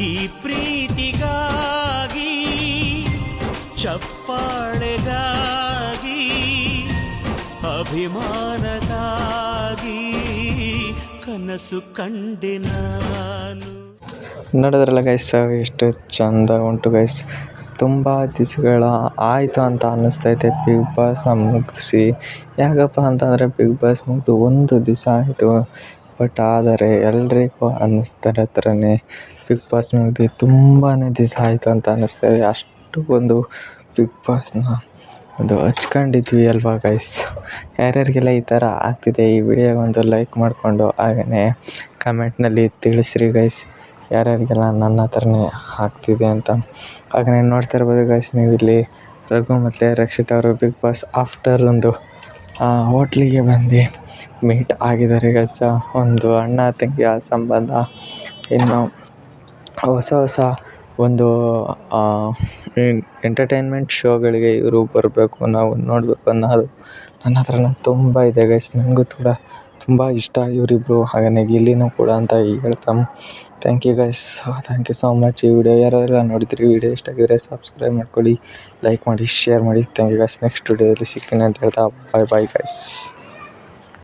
ಈ ಪ್ರೀತಿಗಾಗಿ ಚಪ್ಪಾಳೆಗಾಗಿ ಅಭಿಮಾನಕ್ಕಾಗಿ ಕನಸು ಕಂಡೆ ನಾನು. ನೋಡಿದ್ರಲ್ಲ ಗೈಸ್ ಎಷ್ಟು ಚಂದ ಉಂಟು ಗೈಸ್. ತುಂಬ ದಿವಸಗಳ ಆಯಿತು ಅಂತ ಅನ್ನಿಸ್ತೈತೆ ಬಿಗ್ ಬಾಸ್ನ ಮುಗಿಸಿ. ಯಾಕಪ್ಪ ಅಂತಂದರೆ ಬಿಗ್ ಬಾಸ್ ಮುಗಿದು 1 ದಿವಸ ಆಯಿತು. ಬಟ್ ಆದರೆ ಎಲ್ರಿಗೂ ಅನ್ನಿಸ್ತಾರೆ ಥರನೇ ಬಿಗ್ ಬಾಸ್ ಮುಗಿದು ತುಂಬಾ ದಿವಸ ಆಯಿತು ಅಂತ ಅನ್ನಿಸ್ತಾಯಿದೆ. ಅಷ್ಟು ಒಂದು ಬಿಗ್ ಬಾಸ್ನ ಒಂದು ಹಚ್ಕೊಂಡಿದ್ವಿ ಅಲ್ವಾ ಗೈಸ್. ಯಾರ್ಯಾರಿಗೆಲ್ಲ ಈ ಥರ ಆಗ್ತಿದೆ ಈ ವಿಡಿಯೋಗೊಂದು ಲೈಕ್ ಮಾಡಿಕೊಂಡು ಹಾಗೆಯೇ ಕಮೆಂಟ್ನಲ್ಲಿ ತಿಳಿಸ್ರಿ ಗೈಸ್, ಯಾರ್ಯಾರಿಗೆಲ್ಲ ನನ್ನ ಥರನೇ ಆಗ್ತಿದೆ ಅಂತ. ಹಾಗೆಯೇ ನೋಡ್ತಾ ಇರ್ಬೋದು ಗೈಸ್ ನೀವು ಇಲ್ಲಿ ರಘು ಮತ್ತು ರಕ್ಷಿತ್ ಅವರು ಬಿಗ್ ಬಾಸ್ ಆಫ್ಟರ್ ಒಂದು ಹೋಟ್ಲಿಗೆ ಬಂದು ಮೀಟ್ ಆಗಿದ್ದಾರೆ ಗೈಸ್. ಒಂದು ಅಣ್ಣ ತಂಗಿಯ ಸಂಬಂಧ ಇನ್ನು ಹೊಸ ಒಂದು ಎಂಟರ್ಟೈನ್ಮೆಂಟ್ ಶೋಗಳಿಗೆ ಇವರು ಬರಬೇಕು, ನಾವು ನೋಡಬೇಕು ಅನ್ನೋದು ನನ್ನ ಹತ್ರನ ತುಂಬ ಇದೆ ಗೈಸ್. ನನಗೂ ಕೂಡ ತುಂಬ ಇಷ್ಟ ಇವರಿಬ್ಬರು, ಹಾಗೆಯೇ ಗಿಲ್ಲಿನೂ ಕೂಡ ಅಂತ ಹೇಳ್ತಾ thank you guys, thank you so much. ಈ ವಿಡಿಯೋ ಯಾರೆಲ್ಲ ನೋಡಿದ್ರಿ, ವಿಡಿಯೋ ಇಷ್ಟ ಆಗಿದ್ರೆ ಸಬ್ಸ್ಕ್ರೈಬ್ ಮಾಡ್ಕೊಳ್ಳಿ, ಲೈಕ್ ಮಾಡಿ, ಶೇರ್ ಮಾಡಿ. Thank you guys. ನೆಕ್ಸ್ಟ್ ವಿಡಿಯೋದಲ್ಲಿ ಸಿಗ್ತೀನಿ ಅಂತ ಹೇಳ್ತಾ ಬಾಯ್ ಗೈಸ್.